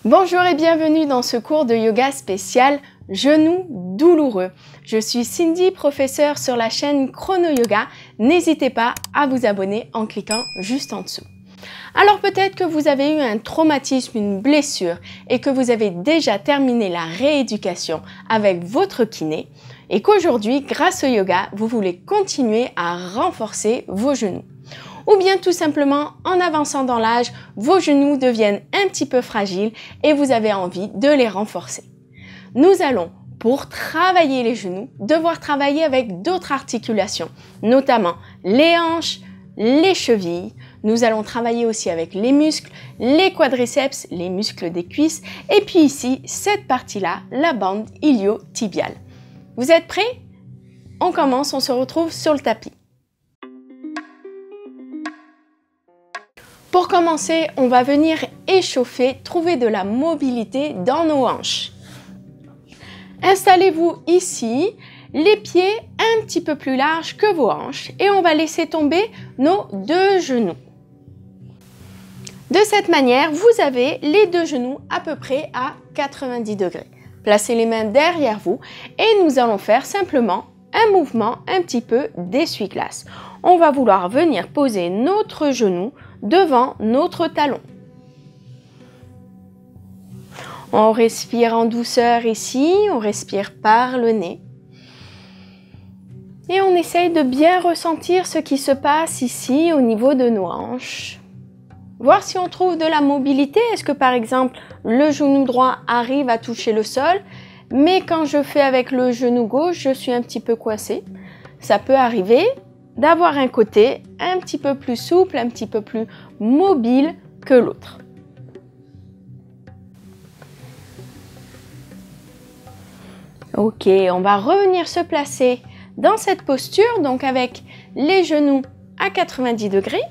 Bonjour et bienvenue dans ce cours de yoga spécial Genoux douloureux. Je suis Cindy, professeure sur la chaîne Chrono Yoga. N'hésitez pas à vous abonner en cliquant juste en dessous. Alors peut-être que vous avez eu un traumatisme, une blessure et que vous avez déjà terminé la rééducation avec votre kiné et qu'aujourd'hui, grâce au yoga, vous voulez continuer à renforcer vos genoux. Ou bien tout simplement, en avançant dans l'âge, vos genoux deviennent un petit peu fragiles et vous avez envie de les renforcer. Nous allons, pour travailler les genoux, devoir travailler avec d'autres articulations, notamment les hanches, les chevilles. Nous allons travailler aussi avec les muscles, les quadriceps, les muscles des cuisses et puis ici, cette partie-là, la bande iliotibiale. Vous êtes prêts? On commence, on se retrouve sur le tapis. Pour commencer, on va venir échauffer, trouver de la mobilité dans nos hanches. Installez-vous ici, les pieds un petit peu plus larges que vos hanches et on va laisser tomber nos deux genoux. De cette manière, vous avez les deux genoux à peu près à 90 degrés. Placez les mains derrière vous et nous allons faire simplement un mouvement un petit peu d'essuie-glace. On va vouloir venir poser notre genou devant notre talon. On respire en douceur ici, on respire par le nez. Et on essaye de bien ressentir ce qui se passe ici au niveau de nos hanches. Voir si on trouve de la mobilité. Est-ce que par exemple le genou droit arrive à toucher le sol, mais quand je fais avec le genou gauche, je suis un petit peu coincée. Ça peut arriver d'avoir un côté un petit peu plus souple, un petit peu plus mobile que l'autre. Ok, on va revenir se placer dans cette posture, donc avec les genoux à 90 degrés.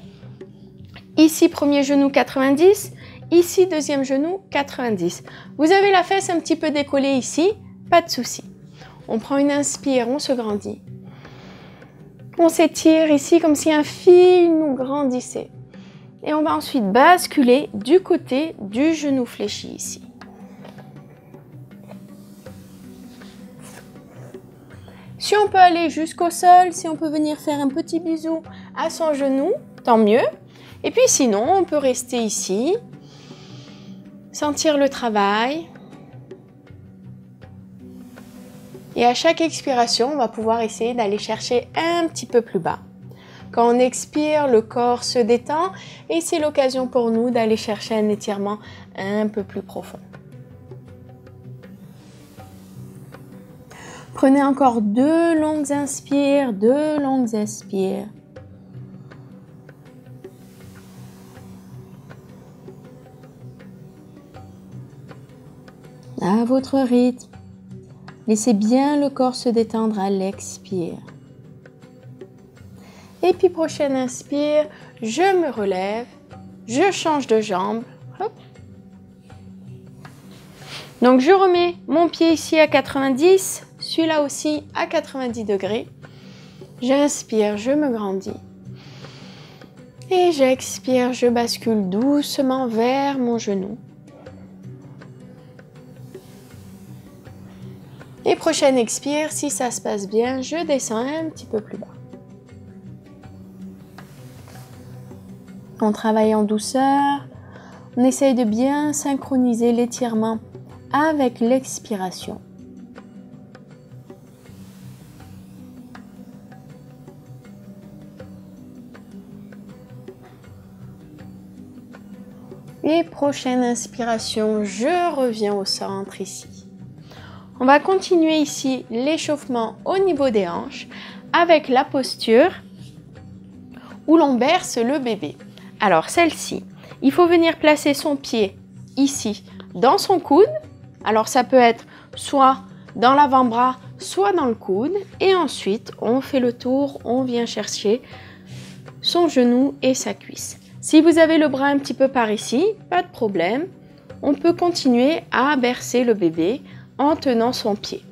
Ici, premier genou 90, ici, deuxième genou 90. Vous avez la fesse un petit peu décollée ici, pas de souci. On prend une inspire, on se grandit. On s'étire ici comme si un fil nous grandissait. Et on va ensuite basculer du côté du genou fléchi ici. Si on peut aller jusqu'au sol, si on peut venir faire un petit bisou à son genou, tant mieux. Et puis sinon, on peut rester ici, sentir le travail. Et à chaque expiration, on va pouvoir essayer d'aller chercher un petit peu plus bas. Quand on expire, le corps se détend et c'est l'occasion pour nous d'aller chercher un étirement un peu plus profond. Prenez encore deux longues inspires, deux longues expires. À votre rythme. Laissez bien le corps se détendre à l'expire. Et puis prochaine inspire, je me relève, je change de jambe. Hop. Donc je remets mon pied ici à 90, celui-là aussi à 90 degrés. J'inspire, je me grandis. Et j'expire, je bascule doucement vers mon genou. Et prochaine expire, si ça se passe bien, je descends un petit peu plus bas. On travaille en douceur, on essaye de bien synchroniser l'étirement avec l'expiration. Et prochaine inspiration, je reviens au centre ici. On va continuer ici l'échauffement au niveau des hanches avec la posture où l'on berce le bébé. Alors celle-ci, il faut venir placer son pied ici dans son coude. Alors ça peut être soit dans l'avant-bras, soit dans le coude. Et ensuite, on fait le tour, on vient chercher son genou et sa cuisse. Si vous avez le bras un petit peu par ici, pas de problème. On peut continuer à bercer le bébé en tenant son pied.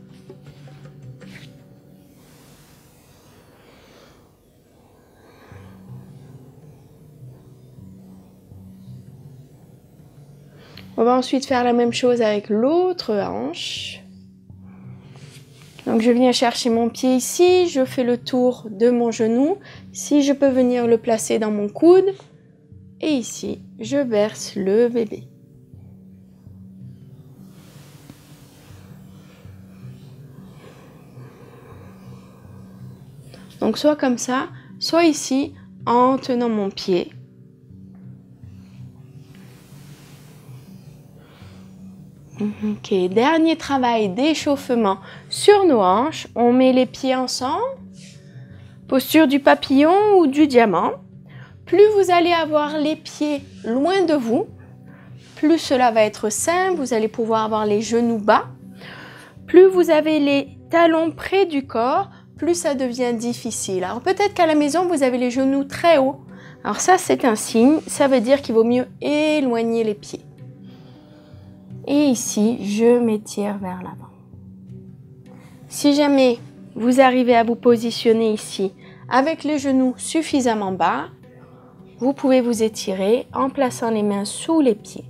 On va ensuite faire la même chose avec l'autre hanche. Donc je viens chercher mon pied ici, je fais le tour de mon genou. Si je peux venir le placer dans mon coude. Et ici, je berce le bébé. Donc soit comme ça, soit ici en tenant mon pied. Ok, dernier travail d'échauffement sur nos hanches. On met les pieds ensemble. Posture du papillon ou du diamant. Plus vous allez avoir les pieds loin de vous, plus cela va être simple. Vous allez pouvoir avoir les genoux bas. Plus vous avez les talons près du corps, plus ça devient difficile. Alors peut-être qu'à la maison, vous avez les genoux très hauts. Alors ça, c'est un signe. Ça veut dire qu'il vaut mieux éloigner les pieds. Et ici, je m'étire vers l'avant. Si jamais vous arrivez à vous positionner ici avec les genoux suffisamment bas, vous pouvez vous étirer en plaçant les mains sous les pieds.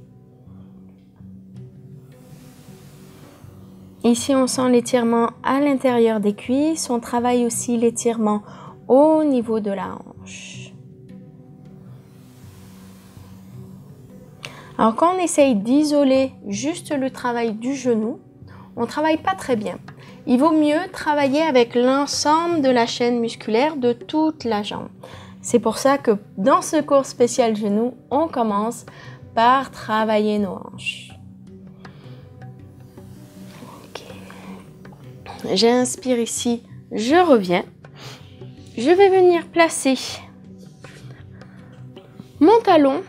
Ici, on sent l'étirement à l'intérieur des cuisses. On travaille aussi l'étirement au niveau de la hanche. Alors, quand on essaye d'isoler juste le travail du genou, on ne travaille pas très bien. Il vaut mieux travailler avec l'ensemble de la chaîne musculaire de toute la jambe. C'est pour ça que dans ce cours spécial genou, on commence par travailler nos hanches. Okay. J'inspire ici, je reviens. Je vais venir placer mon talon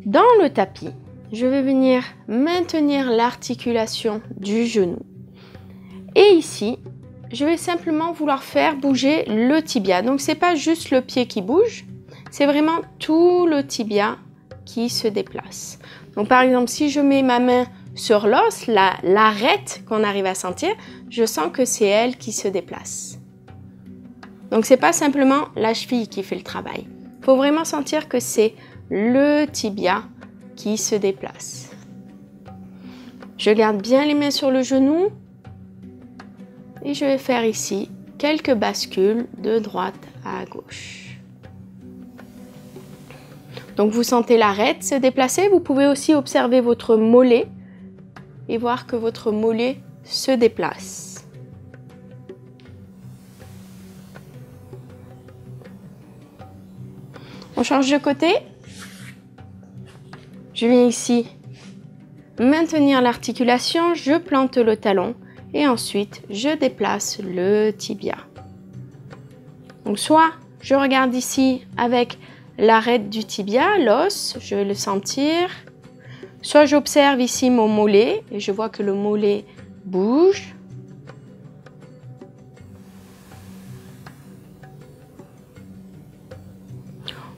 dans le tapis. Je vais venir maintenir l'articulation du genou. Et ici, je vais simplement vouloir faire bouger le tibia. Donc, ce n'est pas juste le pied qui bouge, c'est vraiment tout le tibia qui se déplace. Donc, par exemple, si je mets ma main sur l'os, l'arête qu'on arrive à sentir, je sens que c'est elle qui se déplace. Donc, ce n'est pas simplement la cheville qui fait le travail. Il faut vraiment sentir que c'est le tibia qui se déplace. Je garde bien les mains sur le genou et je vais faire ici quelques bascules de droite à gauche. Donc vous sentez l'arête se déplacer. Vous pouvez aussi observer votre mollet et voir que votre mollet se déplace. On change de côté. Je viens ici maintenir l'articulation, je plante le talon et ensuite je déplace le tibia. Donc soit je regarde ici avec l'arête du tibia, l'os, je vais le sentir. Soit j'observe ici mon mollet et je vois que le mollet bouge.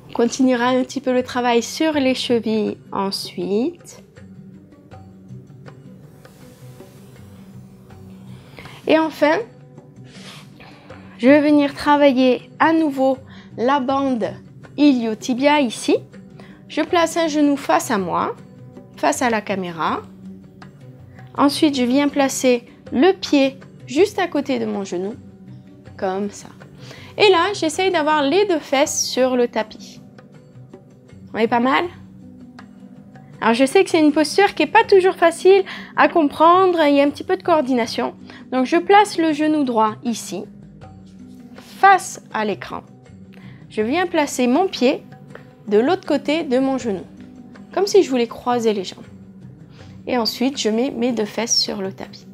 On continuera un petit peu le travail sur les chevilles ensuite. Et enfin, je vais venir travailler à nouveau la bande ilio-tibia ici. Je place un genou face à moi, face à la caméra. Ensuite, je viens placer le pied juste à côté de mon genou, comme ça. Et là, j'essaye d'avoir les deux fesses sur le tapis. On est pas mal? Alors, je sais que c'est une posture qui n'est pas toujours facile à comprendre. Il y a un petit peu de coordination. Donc, je place le genou droit ici, face à l'écran. Je viens placer mon pied de l'autre côté de mon genou, comme si je voulais croiser les jambes. Et ensuite, je mets mes deux fesses sur le tapis.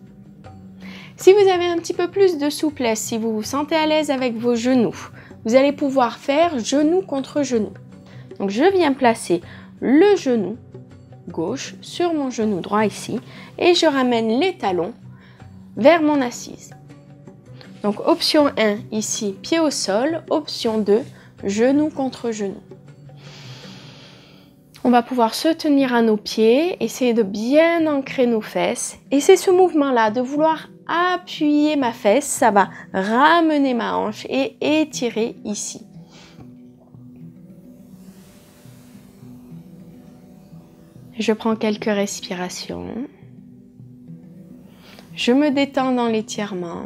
Si vous avez un petit peu plus de souplesse, si vous vous sentez à l'aise avec vos genoux, vous allez pouvoir faire genou contre genou. Donc, je viens placer le genou gauche sur mon genou droit ici et je ramène les talons vers mon assise. Donc, option 1, ici, pied au sol. Option 2, genou contre genou. On va pouvoir se tenir à nos pieds, essayer de bien ancrer nos fesses. Et c'est ce mouvement-là, de vouloir appuyer ma fesse, ça va ramener ma hanche et étirer ici. Je prends quelques respirations. Je me détends dans l'étirement.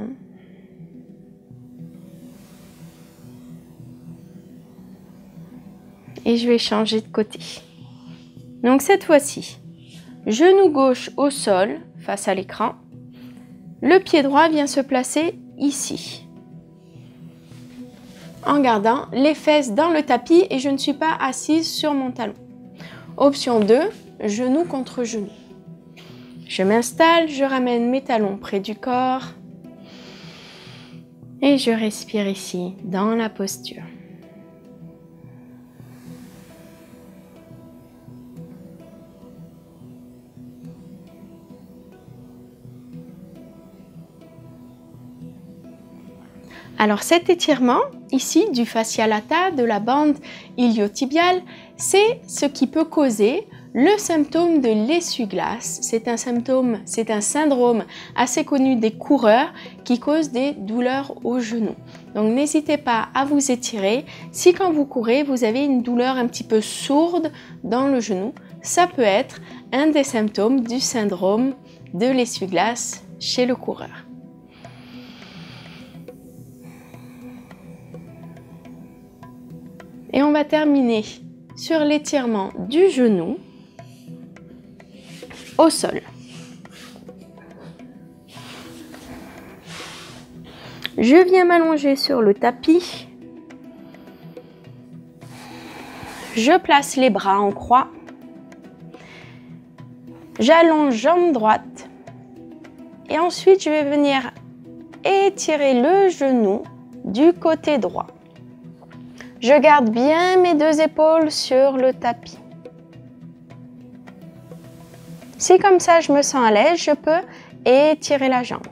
Et je vais changer de côté. Donc cette fois-ci, genou gauche au sol face à l'écran. Le pied droit vient se placer ici. En gardant les fesses dans le tapis et je ne suis pas assise sur mon talon. Option 2, genou contre genou. Je m'installe, je ramène mes talons près du corps et je respire ici dans la posture. Alors cet étirement ici du fascia lata, de la bande iliotibiale, c'est ce qui peut causer le symptôme de l'essuie-glace. C'est un syndrome assez connu des coureurs qui cause des douleurs au genou. Donc n'hésitez pas à vous étirer. Si quand vous courez, vous avez une douleur un petit peu sourde dans le genou, ça peut être un des symptômes du syndrome de l'essuie-glace chez le coureur. Et on va terminer sur l'étirement du genou au sol. Je viens m'allonger sur le tapis. Je place les bras en croix. J'allonge jambe droite. Et ensuite, je vais venir étirer le genou du côté droit. Je garde bien mes deux épaules sur le tapis. Si comme ça je me sens à l'aise, je peux étirer la jambe.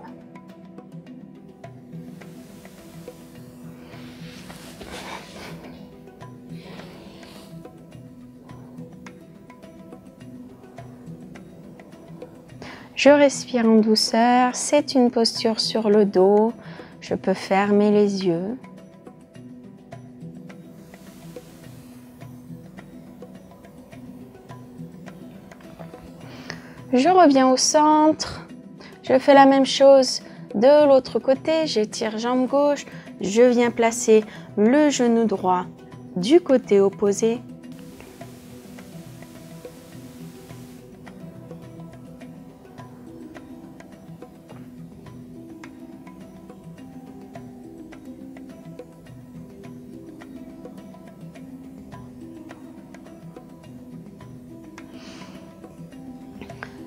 Je respire en douceur, c'est une posture sur le dos, je peux fermer les yeux. Je reviens au centre, je fais la même chose de l'autre côté, j'étire jambe gauche, je viens placer le genou droit du côté opposé.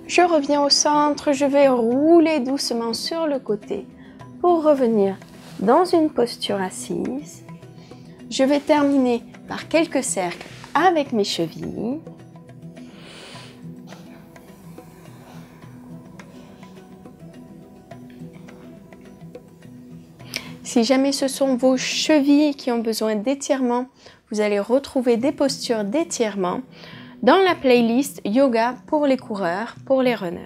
Je reviens au centre, je vais rouler doucement sur le côté pour revenir dans une posture assise. Je vais terminer par quelques cercles avec mes chevilles. Si jamais ce sont vos chevilles qui ont besoin d'étirement, vous allez retrouver des postures d'étirement dans la playlist Yoga pour les coureurs, pour les runners.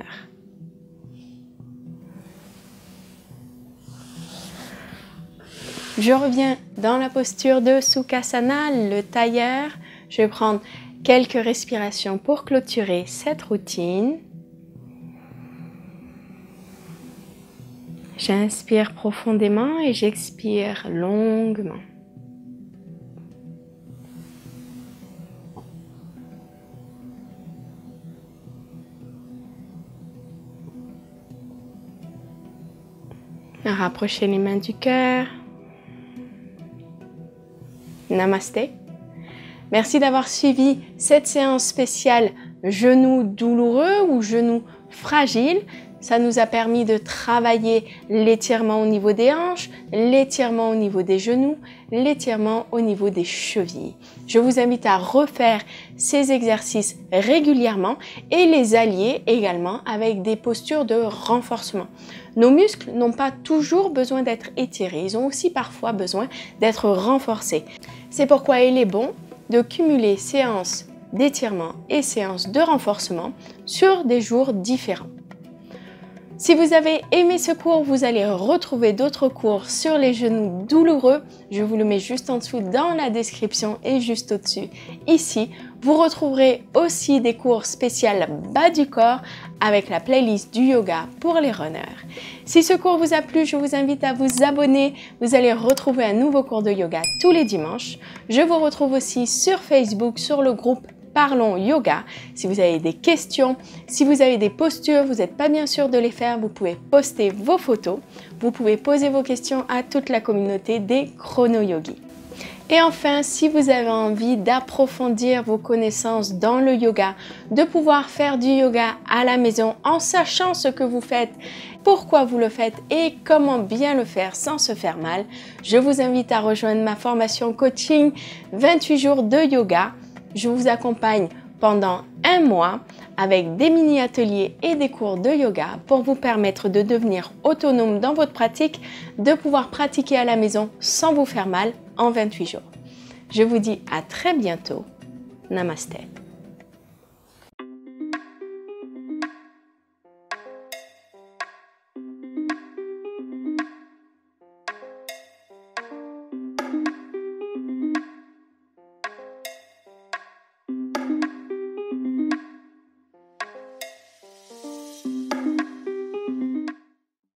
Je reviens dans la posture de Sukhasana, le tailleur. Je vais prendre quelques respirations pour clôturer cette routine. J'inspire profondément et j'expire longuement. Rapprochez les mains du cœur. Namasté. Merci d'avoir suivi cette séance spéciale genoux douloureux ou genoux fragiles. Ça nous a permis de travailler l'étirement au niveau des hanches, l'étirement au niveau des genoux, l'étirement au niveau des chevilles. Je vous invite à refaire ces exercices régulièrement et les allier également avec des postures de renforcement. Nos muscles n'ont pas toujours besoin d'être étirés, ils ont aussi parfois besoin d'être renforcés. C'est pourquoi il est bon de cumuler séances d'étirement et séances de renforcement sur des jours différents. Si vous avez aimé ce cours, vous allez retrouver d'autres cours sur les genoux douloureux. Je vous le mets juste en dessous dans la description et juste au-dessus, ici, Vous retrouverez aussi des cours spéciaux bas du corps avec la playlist du yoga pour les runners. Si ce cours vous a plu, je vous invite à vous abonner. Vous allez retrouver un nouveau cours de yoga tous les dimanches. Je vous retrouve aussi sur Facebook, sur le groupe Parlons Yoga. Si vous avez des questions, si vous avez des postures, vous n'êtes pas bien sûr de les faire, vous pouvez poster vos photos. Vous pouvez poser vos questions à toute la communauté des chrono-yogis. Et enfin, si vous avez envie d'approfondir vos connaissances dans le yoga, de pouvoir faire du yoga à la maison en sachant ce que vous faites, pourquoi vous le faites et comment bien le faire sans se faire mal, je vous invite à rejoindre ma formation coaching 28 jours de yoga. Je vous accompagne pendant un mois avec des mini-ateliers et des cours de yoga pour vous permettre de devenir autonome dans votre pratique, de pouvoir pratiquer à la maison sans vous faire mal en 28 jours. Je vous dis à très bientôt. Namasté.